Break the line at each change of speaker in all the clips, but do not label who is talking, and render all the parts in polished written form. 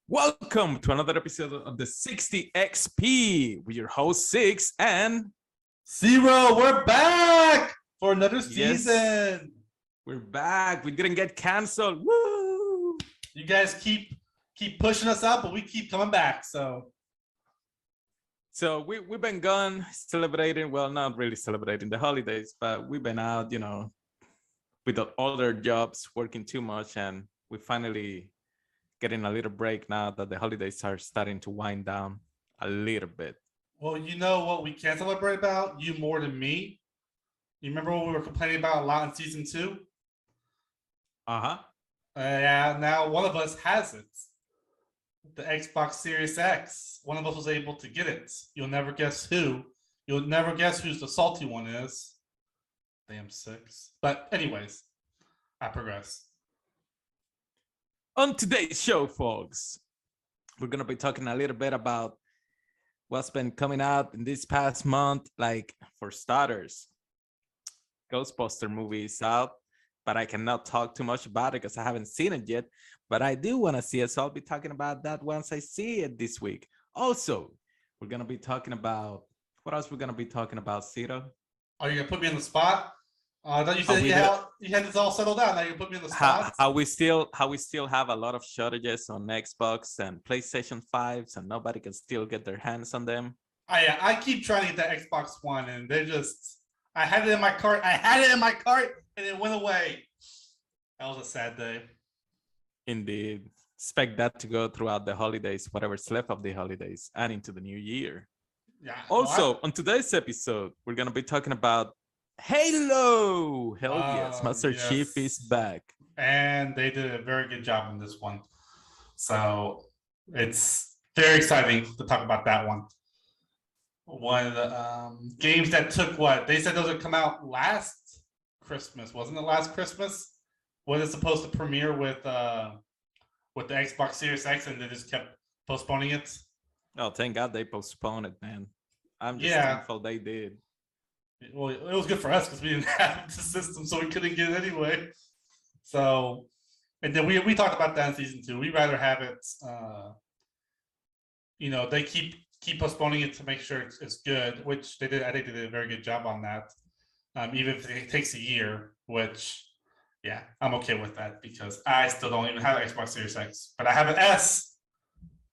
Welcome to another episode of the 60 XP with your host Sixx and
Cero, we're back for another
yes,
season.
we're back. We didn't get canceled. Woo!
You guys keep pushing us out, but we keep coming back.
So we've been gone celebrating. Well, not really celebrating the holidays, but we've been out, with the other jobs, working too much, and we finally getting a little break now that the holidays are starting to wind down a little bit.
Well, you know what we can celebrate about? You more than me. You remember what we were complaining about a lot in season 2?
Uh-huh.
Yeah, now one of us has it. The Xbox Series X. One of us was able to get it. You'll never guess who. You'll never guess who's the salty one is. Damn Sixx. But anyways, I progress.
On today's show, folks, we're going to be talking a little bit about what's been coming out in this past month. Like, for starters, Ghostbuster movie is out, but I cannot talk too much about it because I haven't seen it yet. But I do want to see it, so I'll be talking about that once I see it this week. Also, we're going to be talking about, what else we're going to be talking about, Cero?
Are you going to put me on the spot? I thought you said you had this all settled out. Now you put me on the spot.
How we still have a lot of shortages on Xbox and PlayStation 5s, and nobody can still get their hands on them.
I keep trying to get that Xbox One, and they just I had it in my cart, and it went away. That was a sad day.
Indeed. Expect that to go throughout the holidays, whatever's left of the holidays, and into the new year.
Yeah.
Also, on today's episode, we're gonna be talking about Halo. Hell yes, Master Chief is back,
and they did a very good job on this one. So it's very exciting to talk about that one. One of the games that took what they said those would come out last Christmas, wasn't it? Last Christmas, was it supposed to premiere with the Xbox Series X, and they just kept postponing it.
Oh, thank God they postponed it, man. I'm just thankful they did.
Well, it was good for us because we didn't have the system, so we couldn't get it anyway. So, and then we talked about that in season 2. We'd rather have it. They keep postponing it to make sure it's good, which they did. I think they did a very good job on that. Even if it takes a year, which, yeah, I'm okay with that because I still don't even have an Xbox Series X, but I have an S.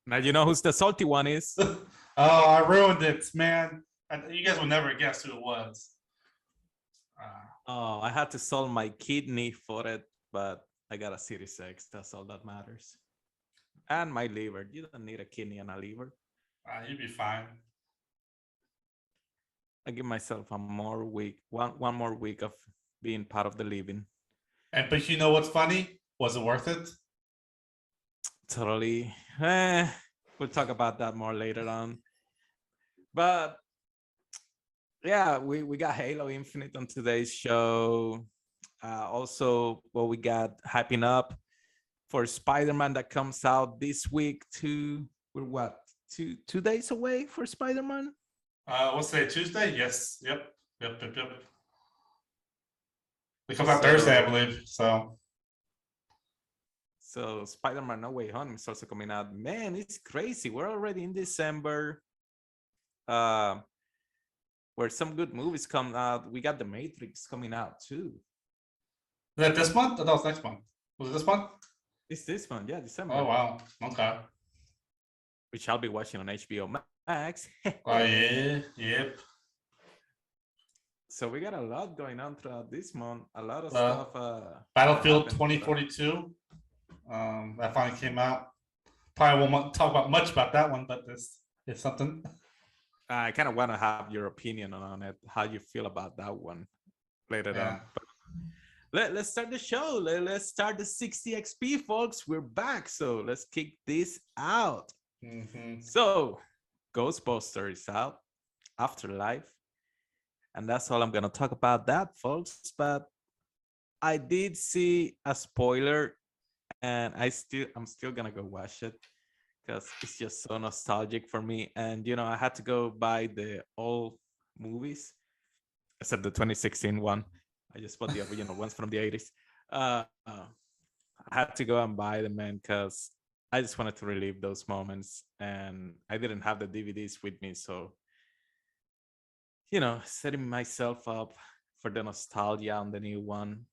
Now you know who's the salty one is.
Oh, I ruined it, man. You guys will never guess who it was.
I had to sell my kidney for it, but I got a Series X. That's all that matters. And my liver. You don't need a kidney and a liver.
You'd be fine.
I give myself one more week of being part of the living.
But you know what's funny? Was it worth it?
Totally. We'll talk about that more later on. But yeah, we got Halo Infinite on today's show. Also, we got hyping up for Spider-Man that comes out this week too. We're what, two days away for Spider-Man?
What's today? Tuesday? Yes. Yep. It comes out Thursday, I believe.
So Spider-Man No Way Home is also coming out. Man, it's crazy. We're already in December. Where some good movies come out. We got The Matrix coming out too.
Is that this month? I thought it was next month. Was it this month?
It's this month, yeah, December.
Oh wow. Okay.
Which I'll be watching on HBO Max.
Oh yeah, yep.
So we got a lot going on throughout this month. A lot of stuff.
Battlefield 2042. That finally came out. Probably won't talk about much about that one, but it's something.
I kind of want to have your opinion on it, how you feel about that one later on. But let's start the show. Let's start the 60 XP, folks. We're back, so let's kick this out. So, Ghostbuster is out, Afterlife, and that's all I'm gonna talk about that, folks. But I did see a spoiler, and I'm still gonna go watch it because it's just so nostalgic for me. And I had to go buy the old movies, except the 2016 one. I just bought the original ones from the 80s. I had to go and buy them, man, because I just wanted to relive those moments, and I didn't have the DVDs with me, so setting myself up for the nostalgia on the new one.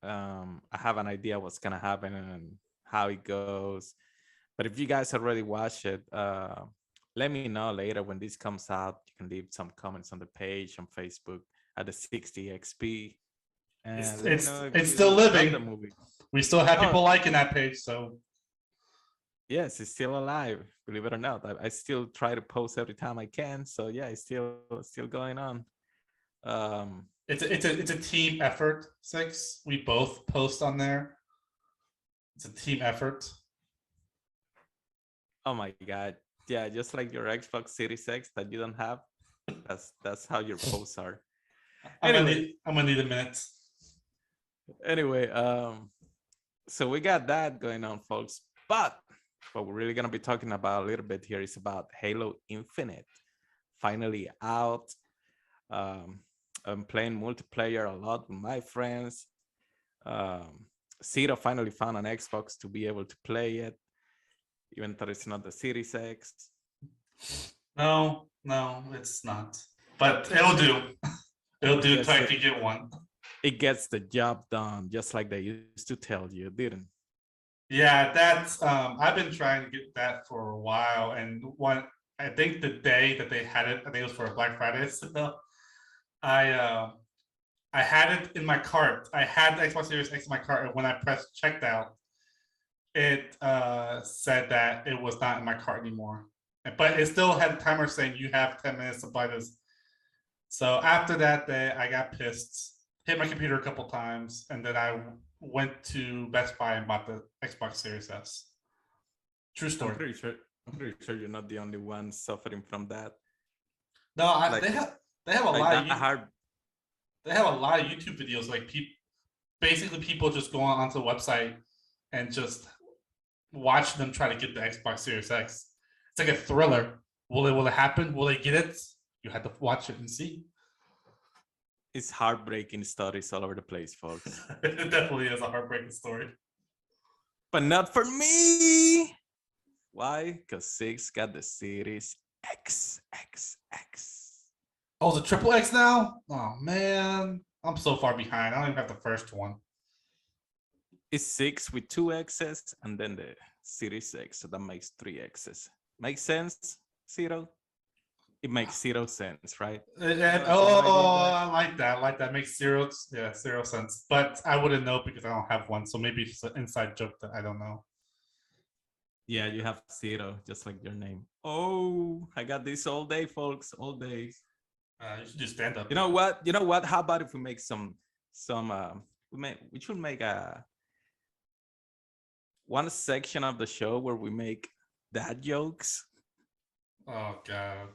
I have an idea what's gonna happen and how it goes. But if you guys already watched it, let me know later when this comes out. You can leave some comments on the page on Facebook at the 60XP,
It's
and let me
it's
know if
it's still
you love the
living.
movie.
We still have
Oh,
people liking that page, so
yes, it's still alive. Believe it or not, I still try to post every time I can. So yeah, it's still going on. Um,
it's a team effort. Six. We both post on there. It's a team effort.
oh my god, yeah, just like your Xbox Series X that you don't have. That's how your posts are. Anyway,
I'm gonna need a minute.
anyway, so we got that going on, folks. But what we're really gonna be talking about a little bit here is about Halo Infinite, finally out. Um, I'm playing multiplayer a lot with my friends. Um, Cero finally found an Xbox to be able to play it, even though it's not the Series X.
No, it's not. But it'll do. It'll do until I can get one.
It gets the job done, just like they used to tell you, didn't?
Yeah, that's I've been trying to get that for a while, and I think the day that they had it, I think it was for a Black Friday. So I had it in my cart. I had the Xbox Series X in my cart, and when I pressed checked out, it said that it was not in my cart anymore. But it still had a timer saying you have 10 minutes to buy this. So after that day, I got pissed, hit my computer a couple times, and then I went to Best Buy and bought the Xbox Series S. True story.
I'm pretty sure you're not the only one suffering from that.
No, like, they have a
like
lot of
hard.
They have a lot of YouTube videos. Like basically people just go onto the website and just watch them try to get the Xbox Series X. It's like a thriller. Will it happen? Will they get it? You have to watch it and see.
It's heartbreaking stories all over the place, folks.
It definitely is a heartbreaking story.
But not for me. Why? Because Sixx got the Series X.
Oh, the triple X now? Oh man, I'm so far behind. I don't even have the first one.
It's Sixx with 2Xs and then the Series X, so that makes 3Xs. Makes sense, Cero? It makes zero sense, right?
I like that. I like that. Makes zero sense. But I wouldn't know because I don't have one. So maybe it's an inside joke that I don't know.
Yeah, you have Cero, just like your name. Oh, I got this all day, folks, all day.
You should do stand up.
You know what? How about if we make we should make one section of the show where we make dad jokes.
Oh god.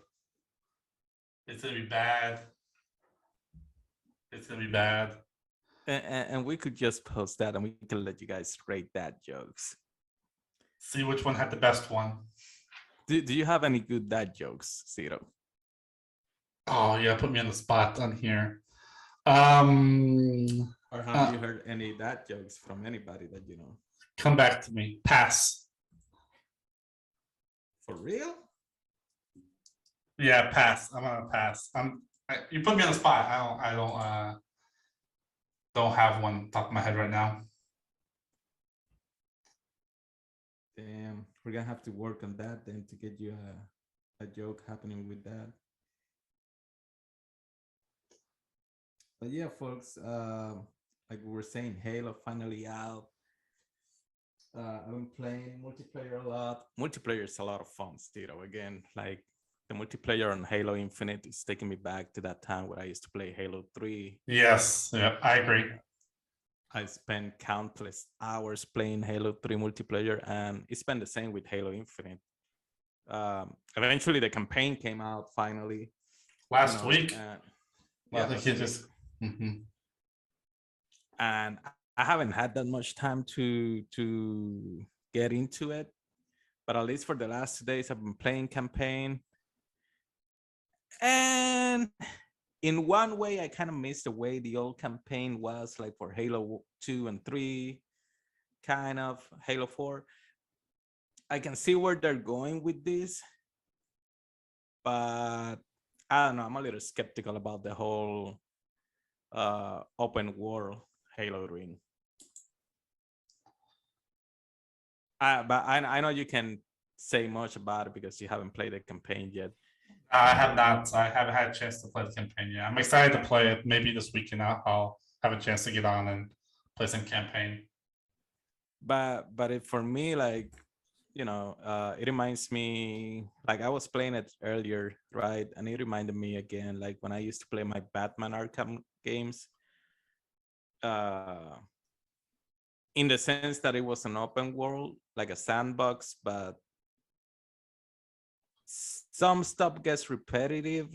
It's gonna be bad. It's gonna be bad.
And we could just post that and we can let you guys rate dad jokes.
See which one had the best one.
Do you have any good dad jokes, Cero?
Oh yeah, put me on the spot on here.
Or have you heard any dad jokes from anybody that you know?
Come back to me. Pass.
For real?
Yeah, pass. I'm gonna pass. You put me on the spot. I don't have one top of my head right now.
Damn, we're gonna have to work on that then to get you a joke happening with that. But yeah, folks, like we were saying, Halo finally out. I've been playing multiplayer a lot. Multiplayer is a lot of fun, Stiro. Again, like the multiplayer on Halo Infinite is taking me back to that time where I used to play Halo 3.
Yes, yeah, I agree.
I spent countless hours playing Halo 3 multiplayer, and it's been the same with Halo Infinite. Eventually, the campaign came out finally
last week.
And I haven't had that much time to get into it, but at least for the last 2 days, I've been playing campaign. And in one way, I kind of missed the way the old campaign was, like for Halo 2 and 3, kind of Halo 4. I can see where they're going with this, but I don't know. I'm a little skeptical about the whole open world Halo ring. But I know you can say much about it because you haven't played the campaign yet.
I have not. I haven't had a chance to play the campaign yet. I'm excited to play it. Maybe this weekend I'll have a chance to get on and play some campaign.
But for me, like, you know, it reminds me, like I was playing it earlier, right? And it reminded me again, like when I used to play my Batman Arkham games. In the sense that it was an open world, like a sandbox, but some stuff gets repetitive.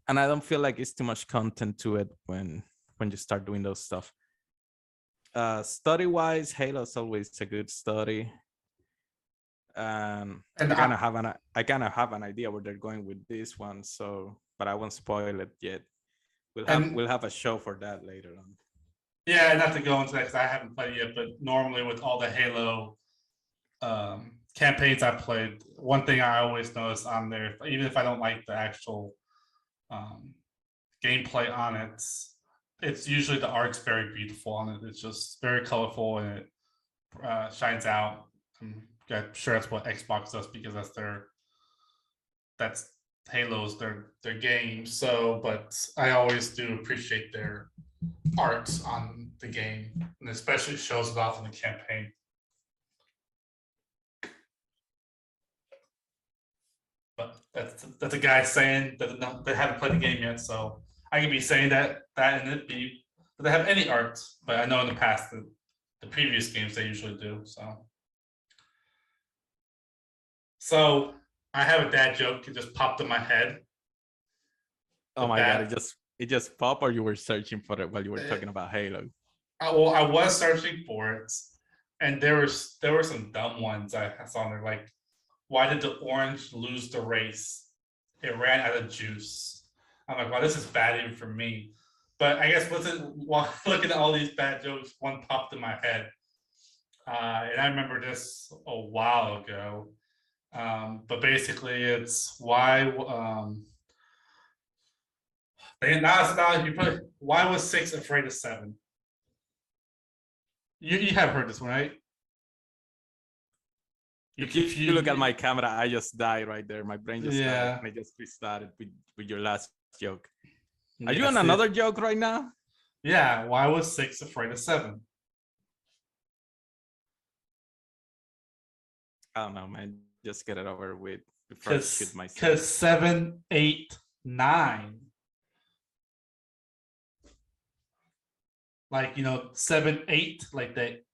And I don't feel like it's too much content to it when you start doing those stuff. Story wise, Halo's always a good story. And I kind of have an idea where they're going with this one, so but I won't spoil it yet. We'll have a show for that later on.
Yeah, not to go into that because I haven't played yet, but normally with all the Halo campaigns I've played, one thing I always notice on there, even if I don't like the actual gameplay on it, it's usually the art's very beautiful on it. It's just very colorful and it shines out. I'm sure that's what Xbox does because that's Halo's their game. So, but I always do appreciate their art on the game, and especially shows it off in the campaign. But that's a guy saying that they haven't played the game yet, so I can be saying that and it be that they have any art, but I know in the past the previous games they usually do. So I have a dad joke that just popped in my head.
Oh my god! It just popped, or you were searching for it while you were talking about Halo?
Well, I was searching for it, and there were some dumb ones I saw there, like, why did the orange lose the race? It ran out of juice. I'm like, wow, this is bad even for me. But I guess while looking at all these bad jokes, one popped in my head. And I remember this a while ago. But basically it's why why was Sixx afraid of 7? You have heard this one, right?
If you look at my camera, I just died right there. My brain just died, and I just restarted with your last joke. Are you on another joke right now?
Yeah. Why was Sixx afraid of 7?
I don't know, man. Just get it over with before I shoot myself.
Because 7, 8, 9. Like, 7, 8, like that.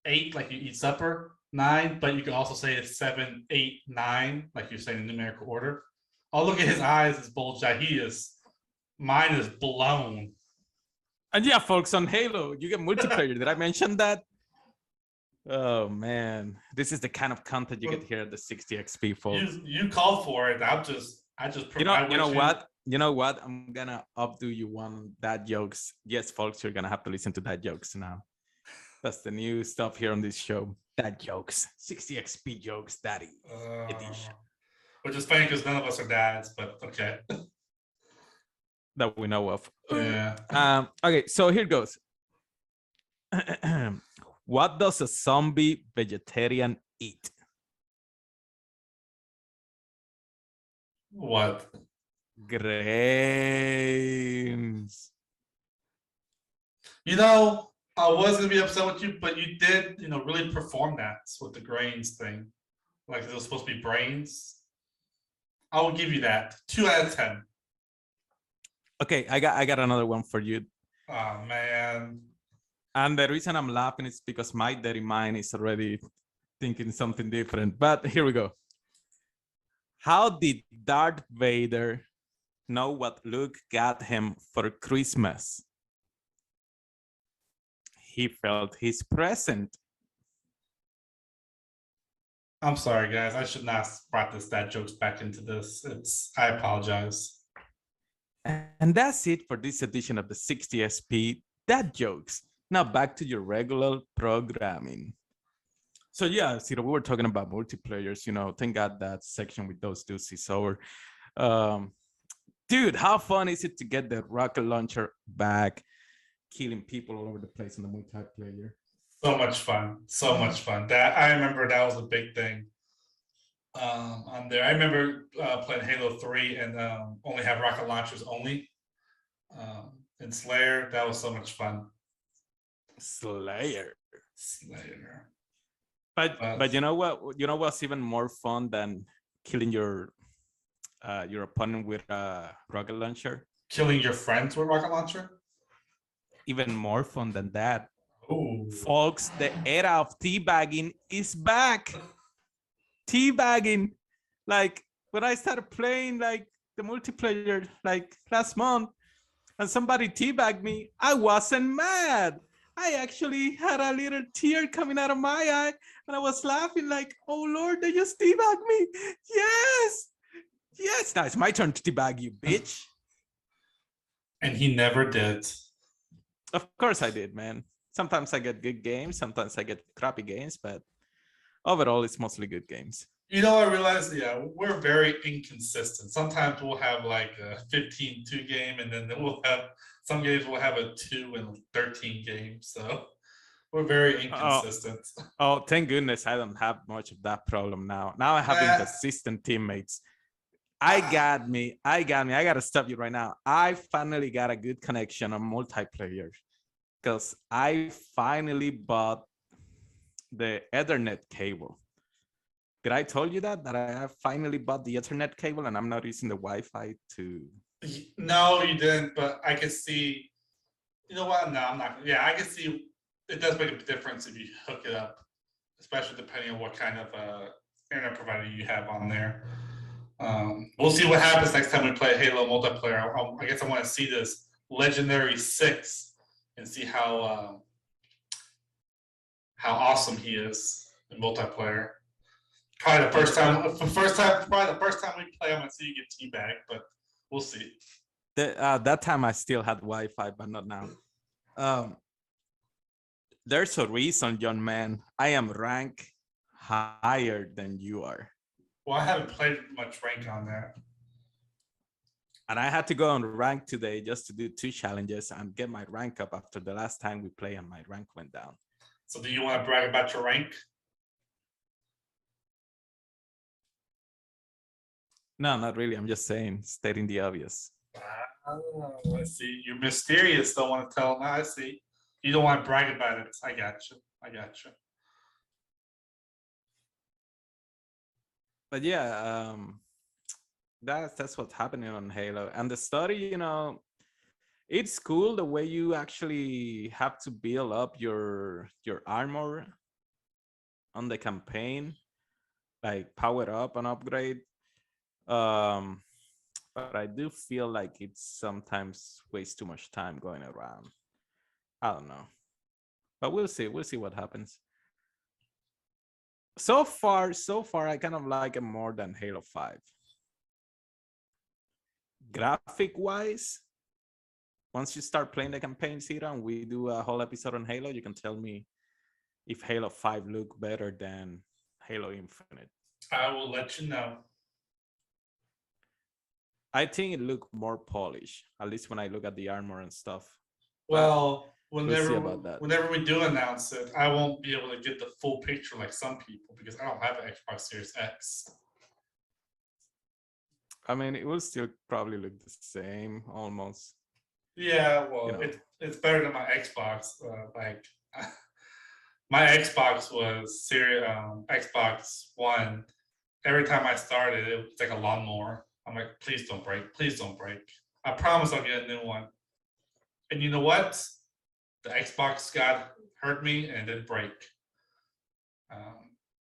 8, like you eat supper. 9, but you can also say it's 7, 8, 9, like you're saying in numerical order. Oh, look at his eyes, his bulge. Mine is blown.
And yeah, folks, on Halo, you get multiplayer. Did I mention that? Oh man, this is the kind of content you get here at the 60 XP, folks.
You called for it. I just. You
know what? I'm gonna updo you one dad jokes. Yes, folks, you're gonna have to listen to dad jokes now. That's the new stuff here on this show. Dad jokes, 60 XP jokes, daddy edition.
Which is funny because none of us are dads, but okay.
That we know of.
Yeah.
Okay, so here goes. What does a zombie vegetarian eat?
What?
Grains.
I was gonna be upset with you, but you did, really perform that with the grains thing. Like it was supposed to be brains. I will give you that. 2 out of 10.
Okay, I got another one for you.
Oh man.
And the reason I'm laughing is because my dirty mind is already thinking something different. But here we go. How did Darth Vader know what Luke got him for Christmas? He felt his present.
I'm sorry, guys. I should not have brought dad jokes back into this. I apologize.
And that's it for this edition of the 60 SP Dad Jokes. Now back to your regular programming. So yeah, Ciro, we were talking about multiplayers. Thank God that section with those dudes is over. Um, dude, how fun is it to get the rocket launcher back, killing people all over the place in the multiplayer?
So much fun. So much fun. That I remember that was a big thing on there. I remember playing Halo 3 and only have rocket launchers only. And Slayer, that was so much fun.
Slayer.
Slayer.
But you know what? You know what's even more fun than killing your opponent with a rocket launcher?
Killing your friends with rocket launcher?
Even more fun than that.
Ooh.
Folks, the era of teabagging is back. Teabagging. Like when I started playing like the multiplayer like last month and somebody teabagged me, I wasn't mad. I actually had a little tear coming out of my eye and I was laughing like, oh Lord, they just teabagged me. Yes. Yes. Now it's my turn to teabag you, bitch.
And he never did.
Of course I did, man. Sometimes I get good games, sometimes I get crappy games, but overall it's mostly good games.
I realized, yeah, we're very inconsistent. Sometimes we'll have like a 15-2 game, and then we'll have some games we'll have a 2 and 13 game. So we're very inconsistent.
Oh, thank goodness I don't have much of that problem now. Now I have inconsistent teammates. I gotta stop you right now. I finally got a good connection on multiplayer because I finally bought the Ethernet cable. Did I told you that I have finally bought the Ethernet cable and I'm not using the Wi-Fi to?
No, you didn't. But I can see. You know what? No, I'm not. Yeah, I can see. It does make a difference if you hook it up, especially depending on what kind of internet provider you have on there. We'll see what happens next time we play Halo multiplayer. I guess I want to see this legendary Sixx and see how awesome he is in multiplayer. Probably the first time. Probably the first time we play, I'm gonna see you get teabagged, but we'll see.
That time I still had Wi-Fi, but not now. There's a reason, young man. I am rank higher than you are.
Well, I haven't played much rank on there.
And I had to go on rank today just to do 2 challenges and get my rank up after the last time we played and my rank went down.
So do you want to brag about your rank?
No, not really. I'm just saying, stating the obvious.
I see. You're mysterious. Don't want to tell them. I see. You don't want to brag about it. I got you.
But yeah, that's what's happening on Halo. And the story, it's cool the way you actually have to build up your armor on the campaign, like power up and upgrade. But I do feel like it sometimes wastes too much time going around. I don't know, but we'll see what happens. So far I kind of like it more than Halo 5. Graphic wise, once you start playing the campaign, Ciro, and we do a whole episode on Halo, you can tell me if Halo 5 look better than Halo Infinite.
I will let you know.
I think it looked more polished, at least when I look at the armor and stuff.
Well, whenever we do announce it, I won't be able to get the full picture like some people because I don't have an Xbox Series X.
I mean, it will still probably look the same, almost.
Yeah, well, it's better than my Xbox. My Xbox was Xbox One. Every time I started, it was like a lawnmower. I'm like, please don't break. Please don't break. I promise I'll get a new one. And you know what? The Xbox got hurt me and it didn't break.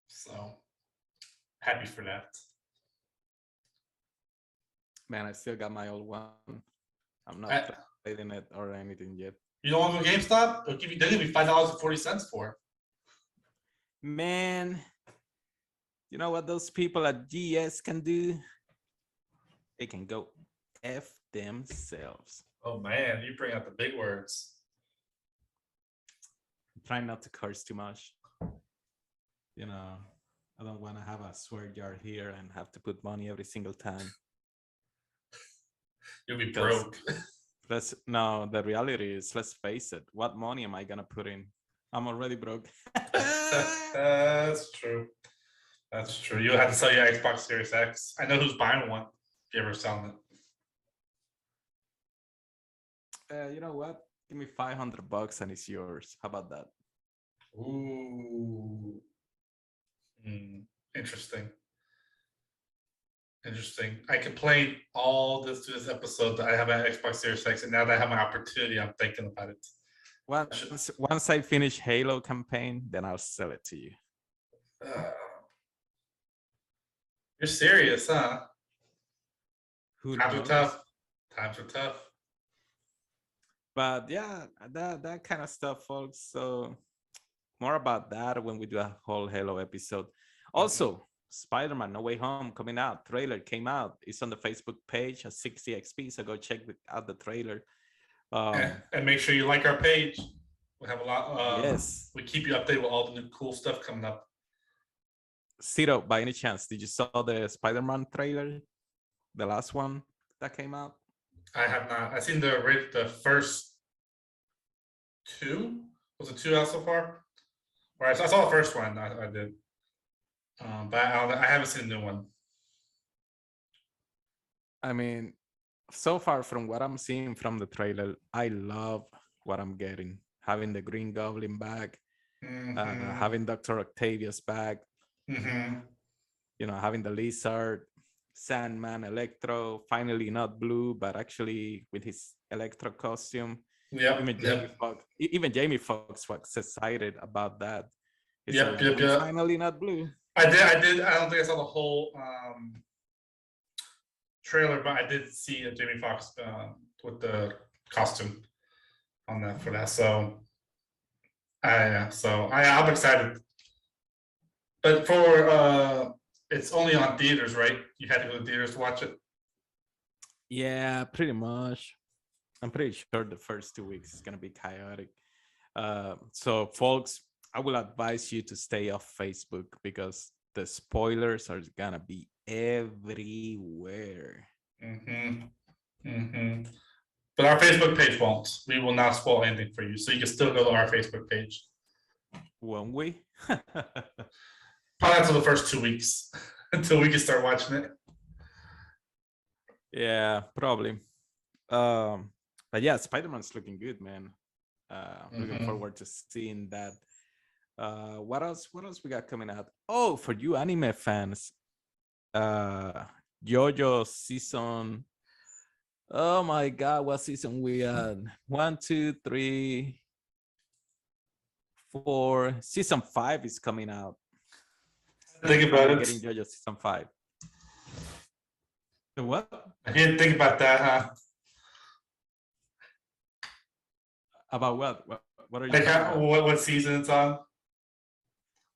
So happy for that.
Man, I still got my old one. I'm not playing it or anything yet.
You don't want to go GameStop? They'll give you $5.40 for it.
Man, you know what those people at GS can do? They can go F themselves.
Oh man, you bring out the big words.
I'm trying not to curse too much. You know, I don't want to have a swear jar here and have to put money every single time.
You'll be
Because
broke.
let's no, the reality is, let's face it, what money am I gonna put in? I'm already broke.
That's true. That's true. You'll have to sell your Xbox Series X. I know who's buying one if you ever selling it.
You know what? Give me $500 and it's yours. How about that?
Ooh. Interesting. Interesting. I complained all this episode that I have an Xbox Series X, and now that I have my opportunity, I'm thinking about it.
Once I finish Halo campaign, then I'll sell it to you.
You're serious, huh?
Times
are tough. Times are tough.
But yeah, that kind of stuff, folks. So more about that when we do a whole Halo episode. Also, Spider-Man No Way Home coming out. Trailer came out. It's on the Facebook page at 60XP. So go check out the trailer.
And make sure you like our page. We have a lot.
Yes.
We keep you updated with all the new cool stuff coming up.
Cero, by any chance, did you saw the Spider-Man trailer? The last one that came out?
I have not. I've seen the first two. Was it two out so far? Or I saw the first one. I did. But I haven't seen the new one.
I mean, so far from what I'm seeing from the trailer, I love what I'm getting. Having the Green Goblin back, having Dr. Octavius back, you know, having the Lizard, Sandman, Electro, finally not blue, but actually with his Electro costume. Even Jamie Foxx was excited about that. Finally not blue.
I did. I don't think I saw the whole trailer, but I did see a Jamie Foxx with the costume on that for that. So, I'm excited. But for it's only on theaters, right? You had to go to theaters to watch it.
Yeah, pretty much. I'm pretty sure the first 2 weeks is gonna be chaotic. So, folks, I will advise you to stay off Facebook because the spoilers are gonna be everywhere.
But our Facebook page won't. We will not spoil anything for you, so you can still go to our Facebook page.
Won't we?
Probably until the first 2 weeks, until we can start watching it.
Yeah, probably. But yeah, Spider-Man's looking good, man. Looking forward to seeing that. What else we got coming out? Oh, for you anime fans, JoJo season. Oh my god, what season we at? 1, 2, 3, 4. Season 5 is coming out.
Think about it.
Getting JoJo season 5. The what?
I didn't think about that, huh?
About what? What are you?
Like what season it's on?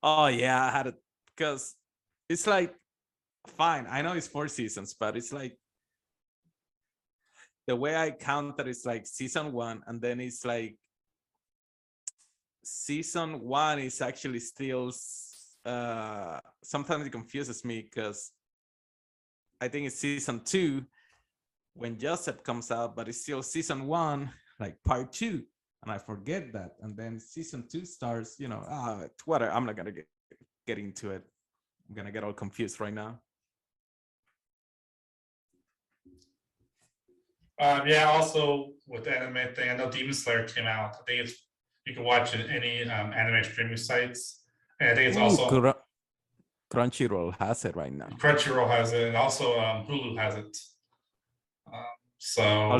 Oh yeah, I had it because it's like fine. I know it's 4 seasons, but it's like the way I count that it's like season 1, and then it's like season 1 is actually still. Sometimes it confuses me because I think it's season 2 when Joseph comes out, but it's still season 1, like part 2. And I forget that, and then season 2 starts. You know, whatever. I'm not gonna get into it. I'm gonna get all confused right now.
Yeah. Also, with the anime thing, I know Demon Slayer came out. I think you can watch it any anime streaming sites, and I think it's also
Crunchyroll has it right now.
Crunchyroll has it, and also Hulu has it. So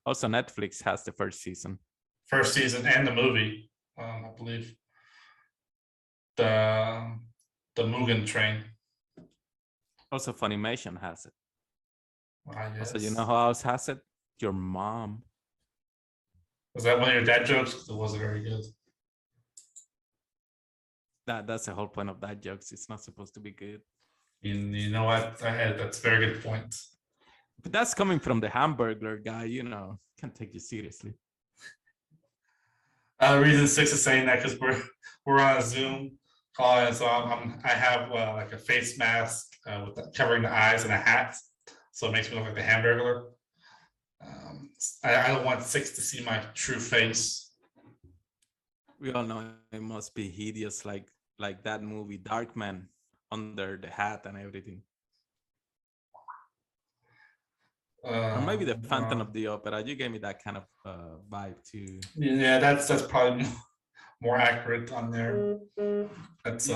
also Netflix has the first season
and the movie, I believe. The Mugen Train.
Also Funimation has it.
Yes.
So you know who else has it? Your mom.
Was that one of your dad jokes? It wasn't very good.
That's the whole point of that jokes. It's not supposed to be good.
You know what? That's a very good point.
But that's coming from the Hamburglar guy, you know, can't take you seriously.
Reason 6 is saying that because we're on a Zoom Oh, so I have like a face mask covering the eyes and a hat, so it makes me look like the Hamburglar. I don't want Sixx to see my true face.
We all know it must be hideous, like that movie Darkman under the hat and everything. Or maybe the Phantom of the Opera. You gave me that kind of vibe too.
Yeah, that's probably more accurate on there. That's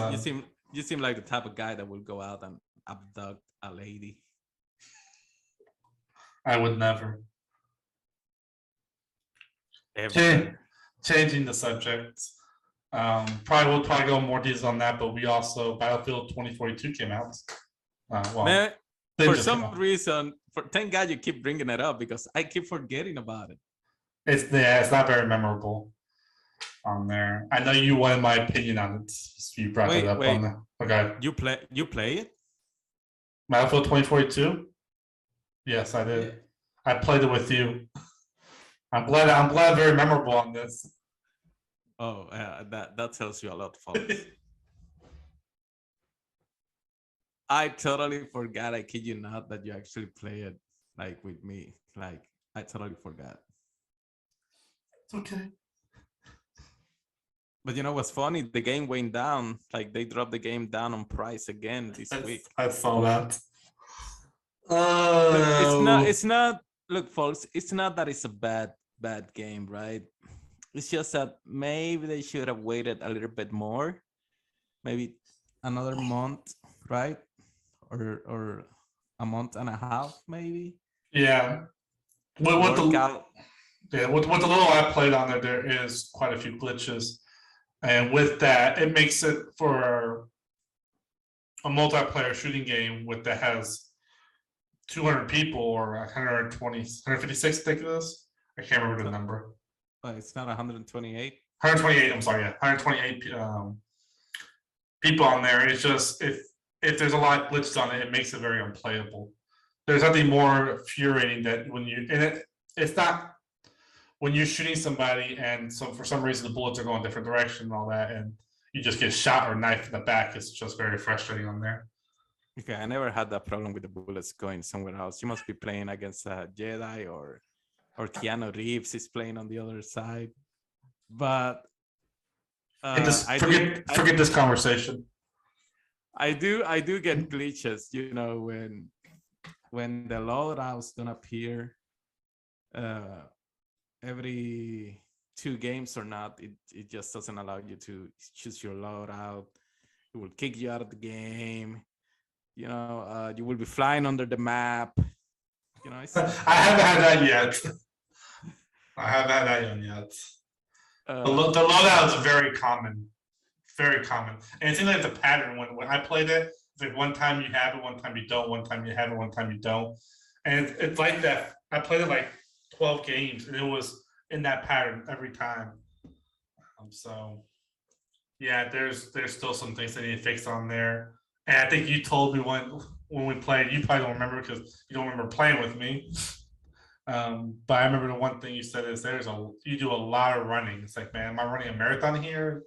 you seem like the type of guy that will go out and abduct a lady.
I would never.
Ever.
Changing the subject. We'll probably go more details on that, but we also Battlefield 2042 came out.
Man, for some reason, thank God you keep bringing it up because I keep forgetting about it.
It's not very memorable on there. I know you wanted my opinion on it. So you brought it up on there. Okay.
You play it?
Battlefield 2042? Yes, I did. Yeah. I played it with you. I'm glad very memorable on this.
Oh, that tells you a lot, folks. I totally forgot. I kid you not that you actually play it like with me. Like I totally forgot.
It's okay.
But you know what's funny? The game went down. Like they dropped the game down on price again this week.
I saw that.
Look, it's not. Look, folks. It's not that it's a bad game, right? It's just that maybe they should have waited a little bit more, maybe another month, right? Or a month and a half, maybe.
Yeah. With the little I played on there is quite a few glitches, and with that, it makes it for a multiplayer shooting game that has 200 people or 120, 156, I think it is. I can't remember the number.
It's not 128.
128. I'm sorry. Yeah, 128 people on there. It's just if there's a lot of glitches on it, it makes it very unplayable. There's nothing more infuriating that when it's not when you're shooting somebody and so for some reason the bullets are going a different direction and all that, and you just get shot or knifed in the back. It's just very frustrating on there.
Okay, I never had that problem with the bullets going somewhere else. You must be playing against a Jedi or Keanu Reeves is playing on the other side. But
forget this conversation.
I do get glitches, you know, when the loadouts don't appear every 2 games or not, it just doesn't allow you to choose your loadout. It will kick you out of the game. You know, you will be flying under the map. You know,
I haven't had that yet. I haven't had that one yet. The loadout is very common. Very common. And it seems like it's a pattern when I played it. It's like one time you have it, one time you don't, one time you have it, one time you don't. And it's like that. I played it like 12 games and it was in that pattern every time. So yeah, there's still some things that need to fix on there. And I think you told me when we played, you probably don't remember because you don't remember playing with me. But I remember the one thing you said is you do a lot of running. It's like, man, am I running a marathon here?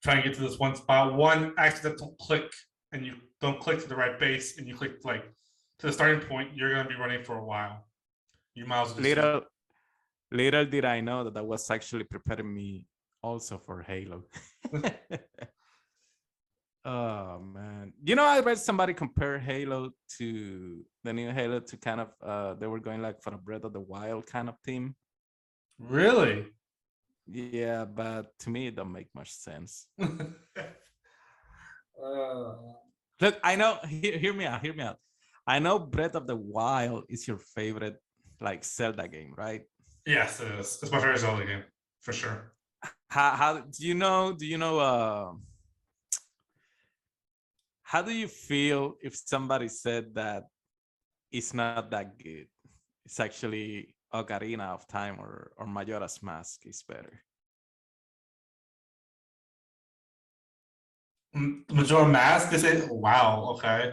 Trying to get to this one spot, one accidental click, and you don't click to the right base, and you click like to the starting point, you're gonna be running for a while. You might as well
little did I know that was actually preparing me also for Halo. Oh man, you know, I read somebody compare Halo to the new Halo to kind of they were going like for a Breath of the Wild kind of theme.
Really?
Yeah, but to me it don't make much sense. Look, I know. Hear me out. I know Breath of the Wild is your favorite like Zelda game, right?
Yes, it is. It's my favorite Zelda game for sure.
How do you know? How do you feel if somebody said that it's not that good? It's actually Ocarina of Time or Majora's Mask is better.
Majora's Mask? They say, wow, okay.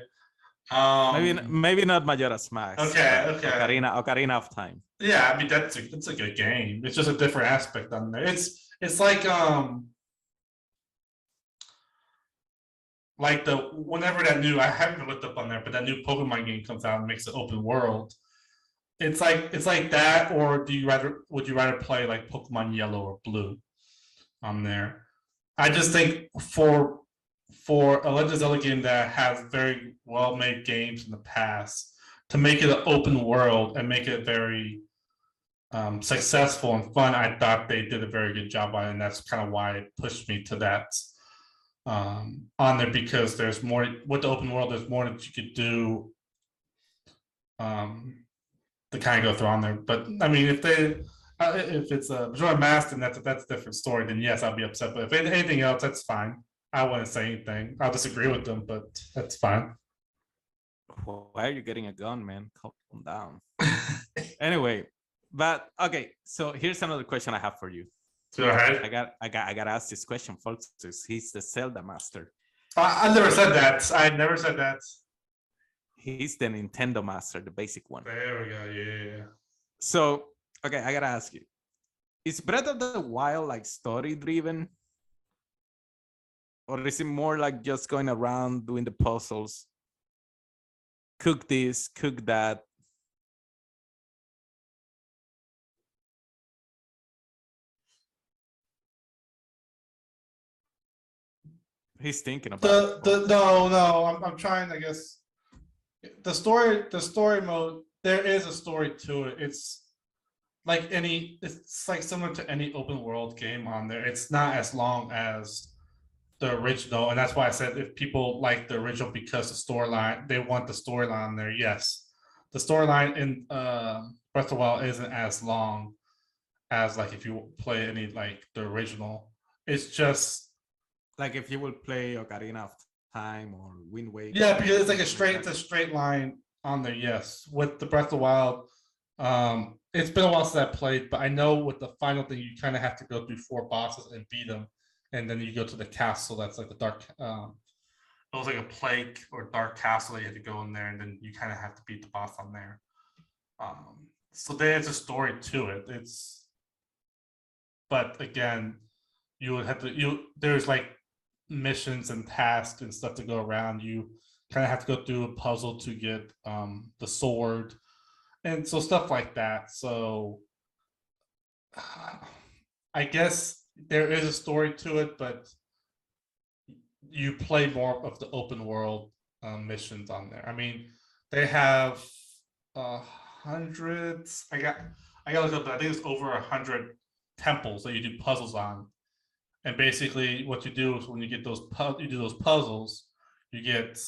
Maybe not Majora's Mask.
Okay.
Ocarina of Time.
Yeah, I mean that's a good game. It's just a different aspect on there. It's like like whenever that new, I haven't looked up on there, but that new Pokemon game comes out and makes it open world. It's like that, or would you rather play like Pokemon Yellow or Blue on there? I just think for a Legend of Zelda game that has very well made games in the past, to make it an open world and make it very successful and fun, I thought they did a very good job on it, and that's kind of why it pushed me to that on there, because there's more with the open world. There's more that you could do to kind of go through on there. But I mean, if it's a Majora Mask, then that's a different story. Then yes, I'll be upset. But if anything else, that's fine. I wouldn't say anything. I'll disagree with them, but that's fine.
Why are you getting a gun, man? Calm down. Anyway, but okay. So here's another question I have for you.
Go ahead.
I got to ask this question, folks. He's the Zelda master.
I never said that. I never said that.
He's the Nintendo master, the basic one.
There we go. Yeah.
So, okay, I gotta ask you: is Breath of the Wild like story driven, or is it more like just going around doing the puzzles? Cook this, cook that. He's thinking about
no. I'm trying. I guess the story mode. There is a story to it. It's like similar to any open world game on there. It's not as long as the original, and that's why I said if people like the original because the storyline, they want the storyline on there. Yes, the storyline in Breath of the Wild isn't as long as like if you play any like the original. It's just
like if you will play Ocarina of Time or Wind Waker.
Yeah, because it's like it's a straight line on there. Yes, with the Breath of the Wild, it's been a while since I played, but I know with the final thing, you kind of have to go through 4 bosses and beat them, and then you go to the castle. That's like the dark. It was like a plague or dark castle that you had to go in there, and then you kind of have to beat the boss on there. So there's a story to it. But again, you would have to there's like missions and tasks and stuff to go around. You kind of have to go through a puzzle to get the sword, and so stuff like that. So I guess there is a story to it, but you play more of the open world missions on there. I mean, they have hundreds. I got to look up. I think it's over 100 temples that you do puzzles on. And basically, what you do is when you get those puzzles, you get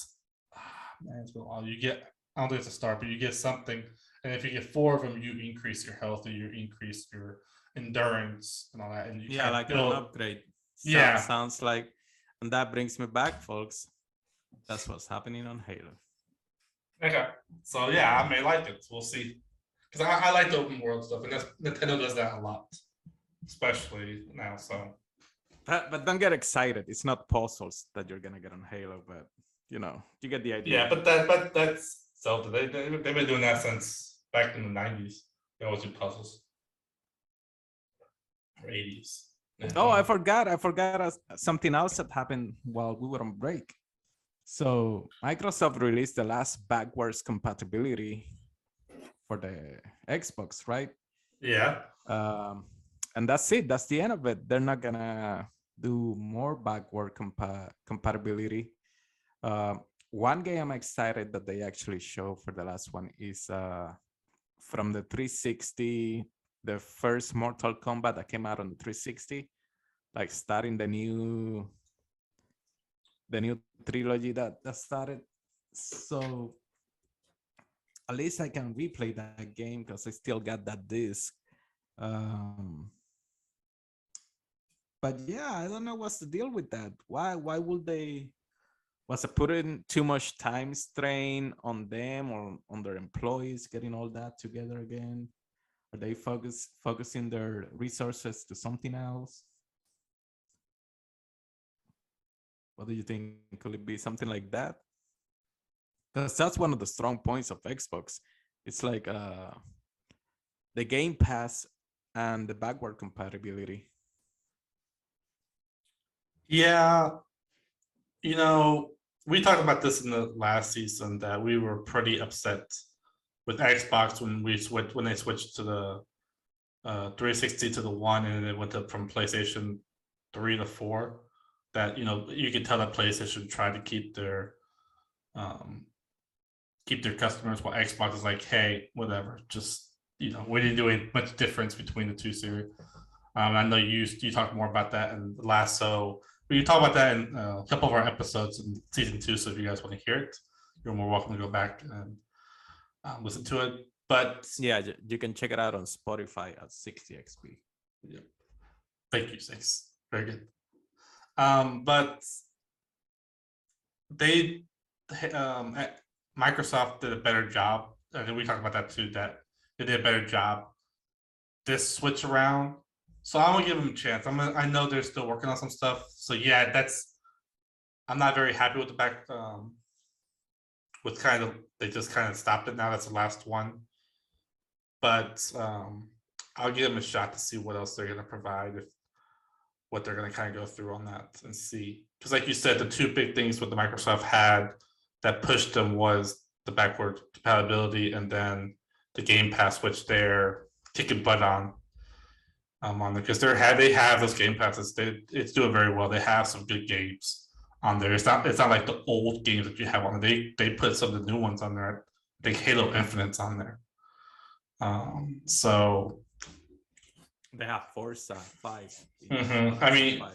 you get, I don't think it's a star, but you get something. And if you get 4 of them, you increase your health or you increase your endurance and all that. And you
like build, an upgrade. Sounds like, and that brings me back, folks. That's what's happening on Halo.
Okay, so yeah, I may like it. We'll see, because I like the open world stuff, and Nintendo does that a lot, especially now. So.
But don't get excited. It's not puzzles that you're gonna get on Halo, but you get the idea.
Yeah, but that's Zelda. They've been doing that since back in the 90s. They always do puzzles. Or 80s.
Oh, I forgot something else that happened while we were on break. So Microsoft released the last backwards compatibility for the Xbox, right?
Yeah.
And that's it. That's the end of it. They're not gonna do more backward compatibility. One game I'm excited that they actually show for the last one is from the 360, the first Mortal Kombat that came out on the 360, like starting the new trilogy that started. So at least I can replay that game because I still got that disc. But yeah, I don't know what's the deal with that. Why would they? Was it putting too much time strain on them or on their employees getting all that together again? Are they focusing their resources to something else? What do you think? Could it be something like that? Because that's one of the strong points of Xbox. It's like the Game Pass and the backward compatibility.
Yeah, we talked about this in the last season that we were pretty upset with Xbox when they switched to the 360 to the one, and it went up from PlayStation 3 to 4. That you could tell that PlayStation tried to keep their customers, while Xbox is like, hey, whatever, just we didn't do much difference between the two series. I know you talked more about that in the last, so we talk about that in a couple of our episodes in season 2. So if you guys want to hear it, you're more welcome to go back and listen to it. But
yeah, you can check it out on Spotify at 60XP.
Yep. Thank you, Sixx. Very good. But they Microsoft did a better job. I think we talked about that too, that they did a better job this switch around. So I'm gonna give them a chance. I know they're still working on some stuff. So yeah, I'm not very happy with the back with they just kind of stopped it now. That's the last one. But I'll give them a shot to see what else they're gonna provide, what they're gonna kind of go through on that and see. Because like you said, the two big things what the Microsoft had that pushed them was the backward compatibility and then the Game Pass, which they're kicking butt on there, because they have those Game Passes. It's doing very well. They have some good games on there. It's not like the old games that you have on there. They put some of the new ones on there. I think Halo Infinite's on there. So
they have Forza 5.
I mean, 5,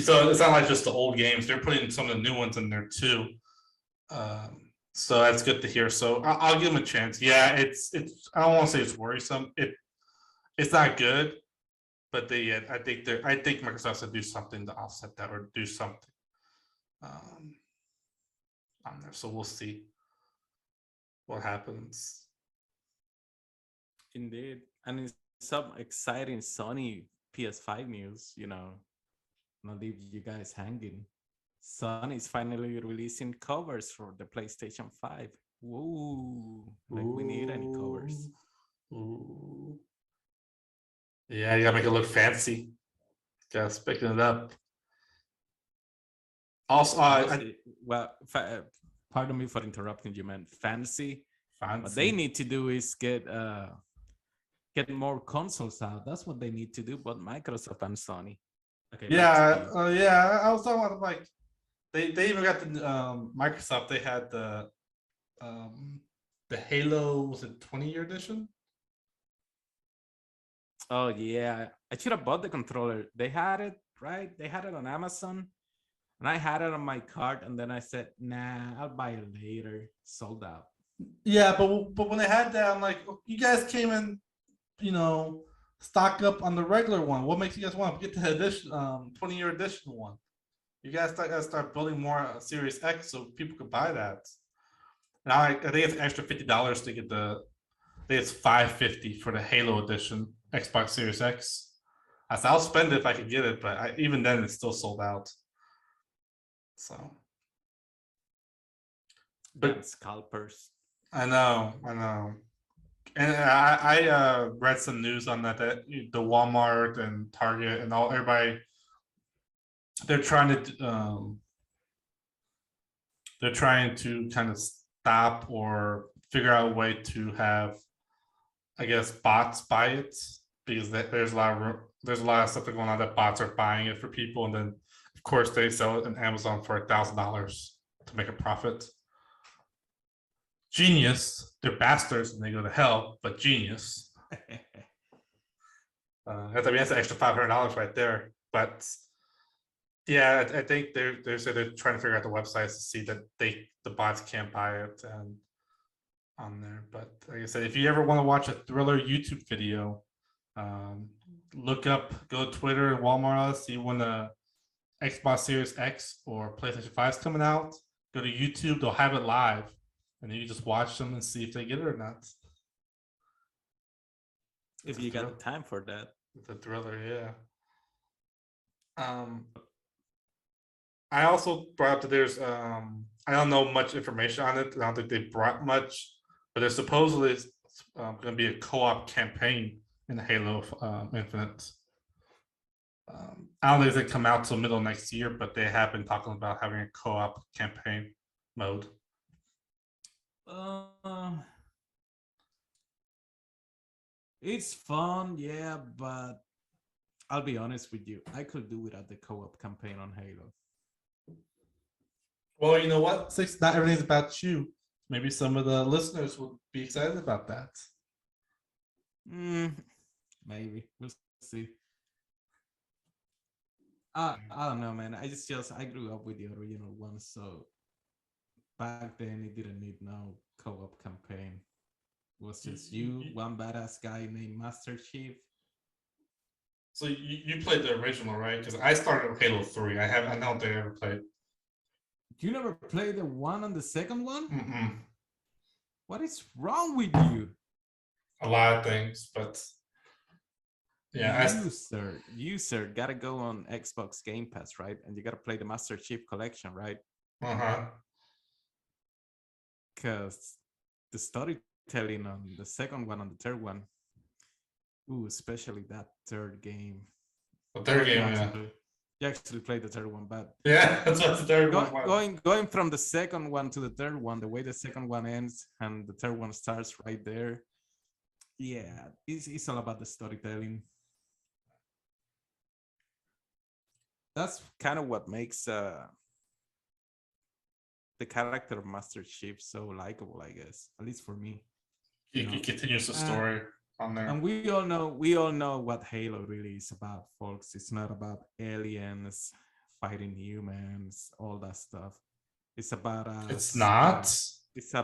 so it's not like just the old games. They're putting some of the new ones in there too. So that's good to hear. So I'll give them a chance. Yeah, it's I don't want to say it's worrisome. It's not good, but I think Microsoft should do something to offset that or do something on there. So we'll see what happens.
Indeed, and it's some exciting Sony PS5 news. Not leave you guys hanging. Sony is finally releasing covers for the PlayStation 5. Woo! Like we need any covers.
Ooh. Yeah, you gotta make it look fancy. Gotta spicken it up. Also,
pardon me for interrupting you, man. Fancy. What they need to do is get more consoles out. That's what they need to do, both Microsoft and Sony.
Okay. Yeah. I was talking about like they even got the Microsoft. They had the Halo, was it 20-year edition?
Oh yeah, I should have bought the controller. They had it, right? They had it on Amazon, and I had it on my cart, and then I said, "Nah, I'll buy it later." Sold out.
Yeah, but when they had that, I'm like, you guys came in, stock up on the regular one. What makes you guys want to get the edition, 20-year edition one? You guys gotta start building more Series X so people could buy that. Now I think it's extra $50 to get I think it's $550 for the Halo edition Xbox Series X. I said I'll spend it if I could get it, but even then it's still sold out. So,
but scalpers.
I know. And I read some news on that the Walmart and Target and everybody, they're trying to kind of stop or figure out a way to have, I guess, bots buy it, because there's a lot of stuff going on that bots are buying it for people, and then of course they sell it on Amazon for $1,000 to make a profit. Genius. They're bastards and they go to hell, but genius. That's an extra $500 right there. But yeah, I think they're trying to figure out the websites to see that the bots can't buy it and on there. But like I said, if you ever want to watch a thriller YouTube video, go to Twitter and Walmart, see when the Xbox Series X or PlayStation 5 is coming out. Go to YouTube, they'll have it live, and then you just watch them and see if they get it or not.
If you got the time for that.
It's a thriller, yeah. I also brought up that there's I don't know much information on it. I don't think they brought much, but there's supposedly going to be a co-op campaign in Halo Infinite. I don't think they come out till middle of next year, but they have been talking about having a co-op campaign mode.
It's fun, yeah, but I'll be honest with you. I could do without the co-op campaign on Halo.
Well, you know what? Sixx, not everything's about you. Maybe some of the listeners will be excited about that.
Maybe. We'll see. I don't know, man. I grew up with the original one, so back then it didn't need no co-op campaign. It was just you, one badass guy named Master Chief.
So you played the original, right? Because I started with Halo 3. I don't think I ever played.
You never played the one and the second one?
Mm-mm.
What is wrong with you?
A lot of things, but yeah,
you sir gotta go on Xbox Game Pass, right? And you gotta play the Master Chief Collection, right? Because the storytelling on the second one and the third one, especially that third game.
The third game, yeah.
You actually played the third one, but
yeah, that's what the third one was.
Going from the second one to the third one, the way the second one ends and the third one starts right there. Yeah, it's all about the storytelling. That's kind of what makes the character of Master Chief so likable, I guess, at least for me.
He continues the story on there.
And we all know what Halo really is about, folks. It's not about aliens fighting humans, all that stuff. It's about
it's not.
It's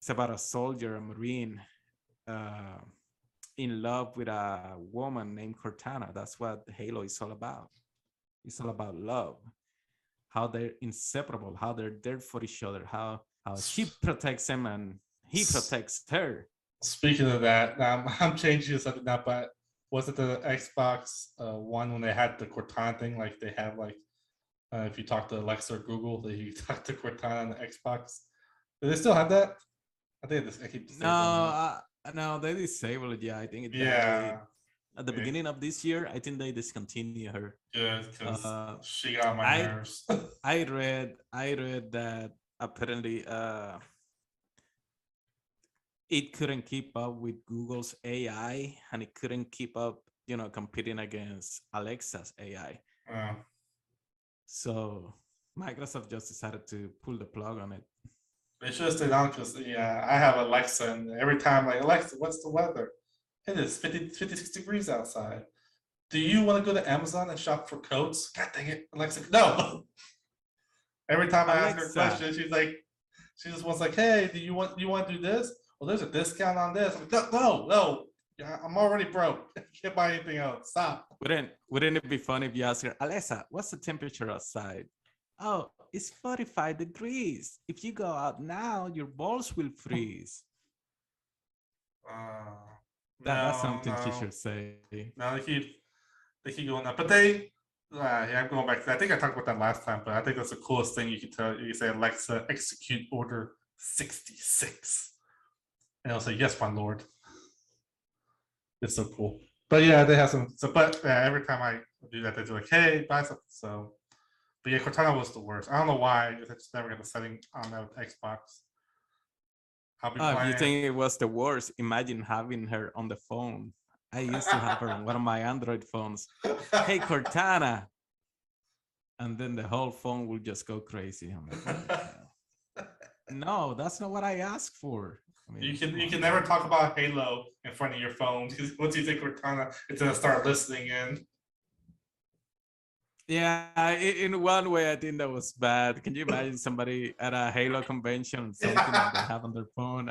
about a soldier, a marine, in love with a woman named Cortana. That's what Halo is all about. It's all about love, how they're inseparable, how they're there for each other, how she protects him and he protects her.
Speaking of that, I'm changing something now, but was it the Xbox One when they had the Cortana thing? Like they have like, if you talk to Alexa or Google, that you talk to Cortana on the Xbox. Do they still have that? I think I keep
no, they disabled it. Yeah, I think it
died
at the beginning of this year. I think they discontinue her.
Yeah, because she got on my nerves.
I read that apparently it couldn't keep up with Google's AI, and it couldn't keep up, competing against Alexa's AI. So Microsoft just decided to pull the plug on it.
They should have stayed on because, I have Alexa, and every time, like, Alexa, what's the weather? It is 56 degrees outside. Do you want to go to Amazon and shop for coats? God dang it, Alexa, no. Every time I ask her a question, she just wants like, hey, do you want to do this? Well, there's a discount on this. I'm like, no. Yeah, I'm already broke. I can't buy anything else. Stop.
Wouldn't it be funny if you ask her, Alexa, what's the temperature outside? Oh, it's 45 degrees. If you go out now, your balls will freeze. That's something she should say.
No, they keep going up. But I'm going back. I think I talked about that last time, but I think that's the coolest thing you can tell. You can say, Alexa, execute order 66. And it'll say, yes, my lord. It's so cool. But yeah, they have some. But every time I do that, they're like, hey, buy something. So, but yeah, Cortana was the worst. I don't know why. I just never got the setting on that with Xbox.
If you think it was the worst, imagine having her on the phone. I used to have her on one of my Android phones. Hey, Cortana. And then the whole phone will just go crazy. I'm like, no, that's not what I asked for. I mean,
you can never talk about Halo in front of your phone because once you say Cortana, it's gonna start listening in.
Yeah, in one way, I think that was bad. Can you imagine somebody at a Halo convention, something that they have on their phone?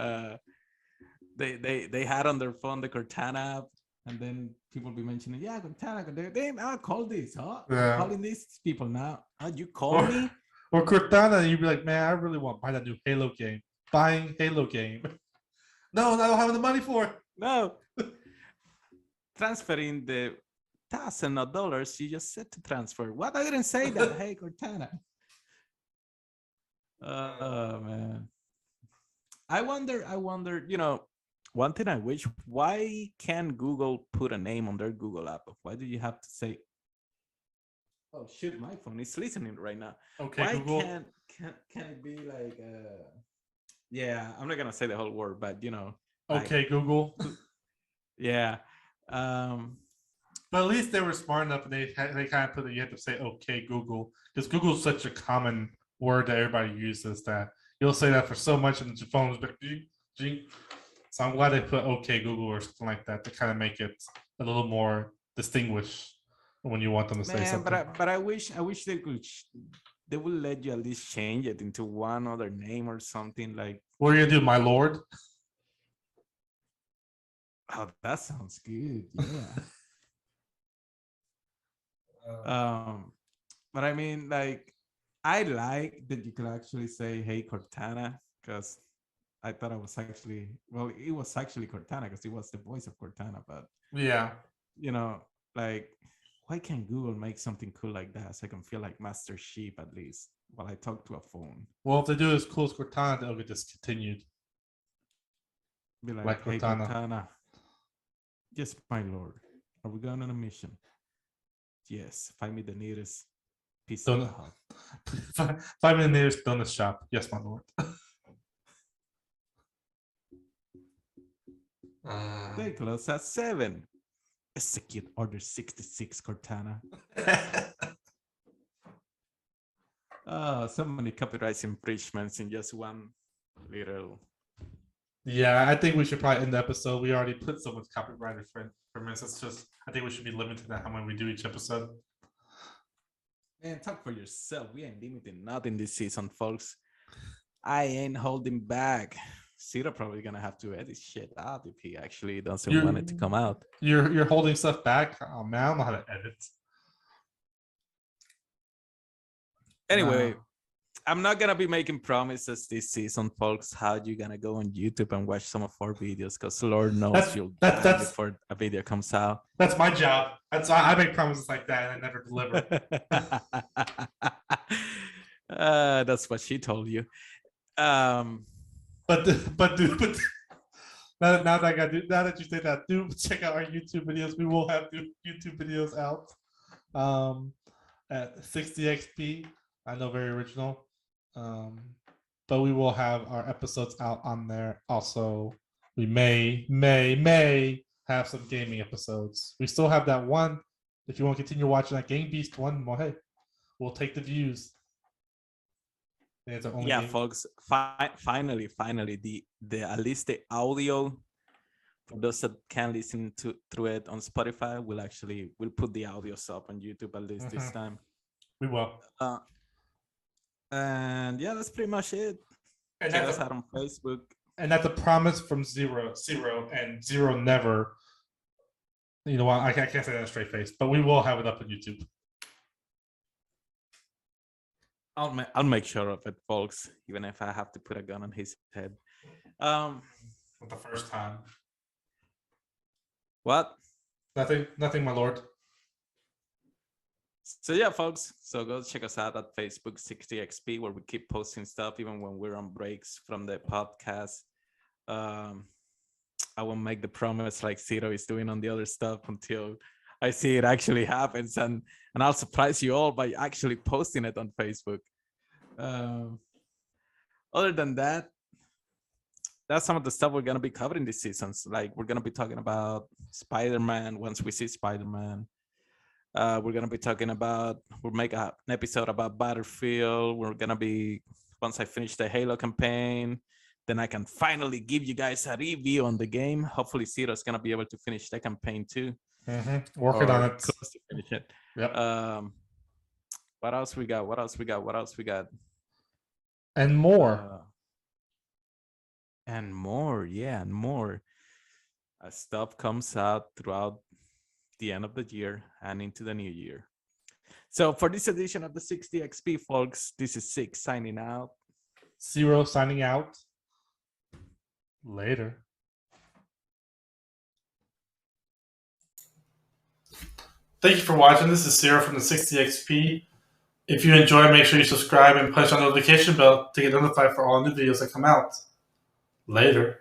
They had on their phone the Cortana app, and then people be mentioning, yeah, Cortana. Damn, I'll call this, huh? Yeah. Calling these people now. You call me?
Or Cortana, and you'd be like, man, I really want to buy that new Halo game. Buying Halo game. No, I don't have the money for it.
No. Transferring the $1,000 of dollars you just said to transfer. What? I didn't say that. Hey, Cortana. Oh man. I wonder, one thing I wish, why can't Google put a name on their Google app? Why do you have to say, oh shoot, my phone is listening right now.
Okay,
Why
Google.
can it be like yeah, I'm not gonna say the whole word, but
Okay,
like,
Google.
yeah.
But at least they were smart enough, and they kind of put it. You have to say "Okay, Google," because Google's such a common word that everybody uses that you'll say that for so much, and your phone's like, "Gee." So I'm glad they put "Okay, Google" or something like that to kind of make it a little more distinguished when you want them to say
Man,
something.
but I wish they would let you at least change it into one other name or something like.
What are you gonna do, my lord?
Oh, that sounds good. Yeah. But I mean, like, I like that you could actually say, "Hey, Cortana," because I thought it was actually, well, it was actually Cortana because it was the voice of Cortana. But
Yeah,
like, why can't Google make something cool like that so I can feel like Master Sheep at least while I talk to a phone?
well, if they do as cool as Cortana, they'll get discontinued.
Be
Like
"Hey,
Cortana.
Cortana, yes, my lord, are we going on a mission? Yes, find me the nearest Pizza
Donut.
Hut.
5 minute nearest donut shop. Yes, my lord.
They close at 7. Execute Order 66, Cortana. So many copyright infringements in just one little.
Yeah, I think we should probably end the episode. We already put so much copyright infringements. It's just, I think we should be limited to how many we do each episode.
Man, talk for yourself. We ain't limiting nothing this season, folks. I ain't holding back. Cero probably gonna have to edit shit out if he actually doesn't want it to come out.
You're holding stuff back. Oh man, I don't know how to edit.
Anyway, I'm not gonna be making promises this season, folks. How you gonna go on YouTube and watch some of our videos? Because Lord knows you'll die before a video comes out.
That's my job. I make promises like that and I never deliver.
That's what she told you.
But now that you say that, do check out our YouTube videos. We will have YouTube videos out at 60XP. I know, very original. But we will have our episodes out on there. Also, we may have some gaming episodes. We still have that one. If you want to continue watching that Game Beast one, well, hey, we'll take the views.
Yeah, folks. Finally, the at least the audio for those that can listen through it on Spotify, we'll put the audios up on YouTube at least this time.
We will.
And yeah, that's pretty much it.
And
check us out on Facebook.
And that's a promise from Zero, and Zero never. You know what? I can't say that straight face, but we will have it up on YouTube.
I'll make sure of it, folks, even if I have to put a gun on his head.
For the first time.
What?
Nothing, my lord.
So yeah, folks. So go check us out at Facebook 60XP, where we keep posting stuff even when we're on breaks from the podcast. I won't make the promise like Cero is doing on the other stuff until I see it actually happens, and I'll surprise you all by actually posting it on Facebook. Other than that, that's some of the stuff we're gonna be covering this season. Like, we're gonna be talking about Spider-Man once we see Spider-Man. We're gonna be talking about, we'll make an episode about Battlefield. We're gonna be, once I finish the Halo campaign, then I can finally give you guys a review on the game. Hopefully Cero's gonna be able to finish the campaign too.
Working on it.
Close to finish it.
Yep.
What else we got?
And more.
And more. Stuff comes out throughout the end of the year and into the new year. So for this edition of the 60XP, folks, this is Sixx signing out.
Cero signing out. Later. Thank you for watching. This is Cero from the 60XP. If you enjoy, make sure you subscribe and punch on the notification bell to get notified for all new videos that come out. Later.